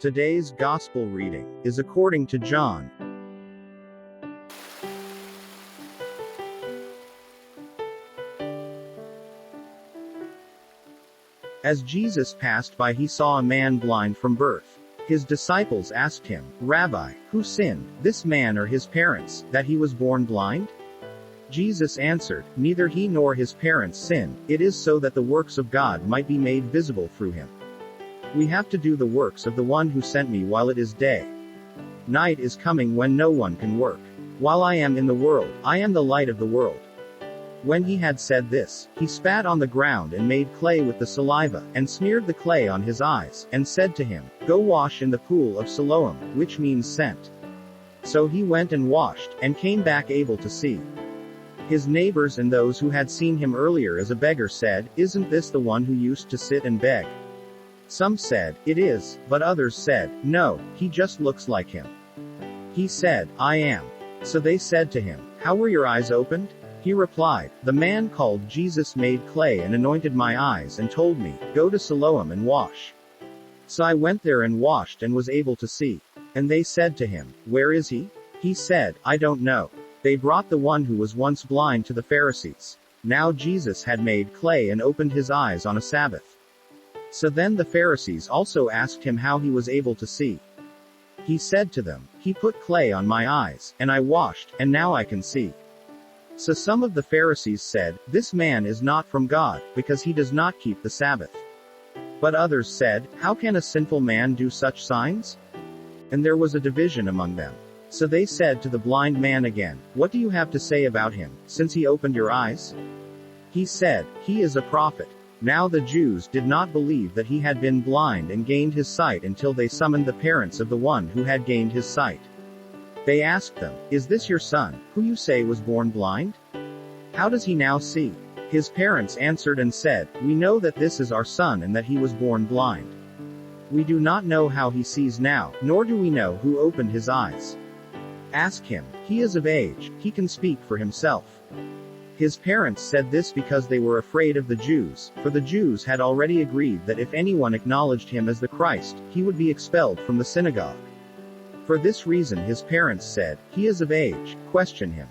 Today's Gospel reading is according to John. As Jesus passed by, he saw a man blind from birth. His disciples asked him, "Rabbi, who sinned, this man or his parents, that he was born blind?" Jesus answered, "Neither he nor his parents sinned, it is so that the works of God might be made visible through him. We have to do the works of the one who sent me while it is day. Night is coming when no one can work. While I am in the world, I am the light of the world." When he had said this, he spat on the ground and made clay with the saliva, and smeared the clay on his eyes, and said to him, "Go wash in the pool of Siloam," which means sent. So he went and washed, and came back able to see. His neighbors and those who had seen him earlier as a beggar said, "Isn't this the one who used to sit and beg?" Some said, "It is," but others said, "No, he just looks like him." He said, "I am." So they said to him, "How were your eyes opened?" He replied, "The man called Jesus made clay and anointed my eyes and told me, 'Go to Siloam and wash.' So I went there and washed and was able to see." And they said to him, "Where is he?" He said, "I don't know." They brought the one who was once blind to the Pharisees. Now Jesus had made clay and opened his eyes on a Sabbath. So then the Pharisees also asked him how he was able to see. He said to them, "He put clay on my eyes, and I washed, and now I can see." So some of the Pharisees said, "This man is not from God, because he does not keep the Sabbath." But others said, "How can a sinful man do such signs?" And there was a division among them. So they said to the blind man again, "What do you have to say about him, since he opened your eyes?" He said, "He is a prophet." Now the Jews did not believe that he had been blind and gained his sight until they summoned the parents of the one who had gained his sight. They asked them, "Is this your son, who you say was born blind? How does he now see?" His parents answered and said, "We know that this is our son and that he was born blind. We do not know how he sees now, nor do we know who opened his eyes. Ask him, he is of age, he can speak for himself." His parents said this because they were afraid of the Jews, for the Jews had already agreed that if anyone acknowledged him as the Christ, he would be expelled from the synagogue. For this reason his parents said, "He is of age, question him."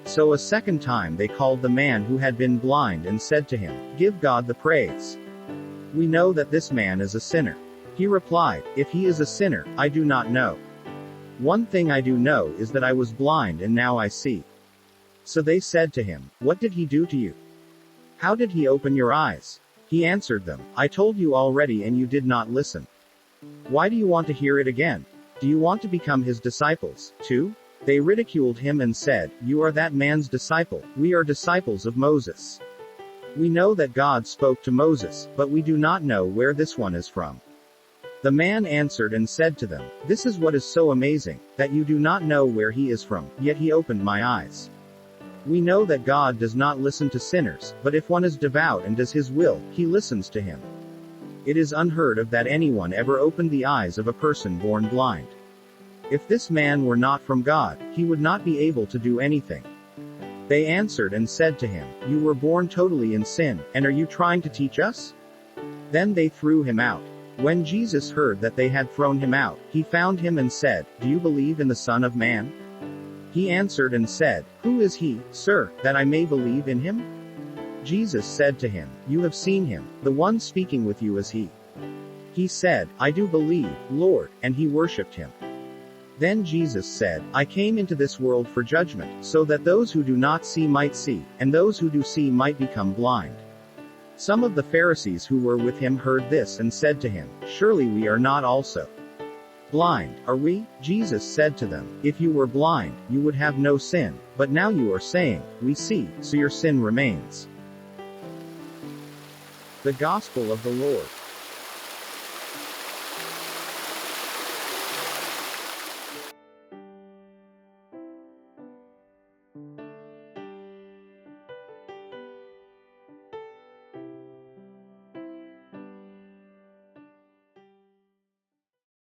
So a second time they called the man who had been blind and said to him, "Give God the praise. We know that this man is a sinner." He replied, "If he is a sinner, I do not know. One thing I do know is that I was blind and now I see." So they said to him, "What did he do to you? How did he open your eyes?" He answered them, "I told you already and you did not listen. Why do you want to hear it again? Do you want to become his disciples, too?" They ridiculed him and said, "You are that man's disciple, we are disciples of Moses. We know that God spoke to Moses, but we do not know where this one is from." The man answered and said to them, "This is what is so amazing, that you do not know where he is from, yet he opened my eyes. We know that God does not listen to sinners, but if one is devout and does his will, he listens to him. It is unheard of that anyone ever opened the eyes of a person born blind. If this man were not from God, he would not be able to do anything." They answered and said to him, "You were born totally in sin, and are you trying to teach us?" Then they threw him out. When Jesus heard that they had thrown him out, he found him and said, "Do you believe in the Son of Man?" He answered and said, "Who is he, sir, that I may believe in him?" Jesus said to him, "You have seen him, the one speaking with you is he." He said, "I do believe, Lord," and he worshipped him. Then Jesus said, "I came into this world for judgment, so that those who do not see might see, and those who do see might become blind." Some of the Pharisees who were with him heard this and said to him, "Surely we are not also blind, are we?" Jesus said to them, "If you were blind, you would have no sin, but now you are saying, 'We see,' so your sin remains." The Gospel of the Lord.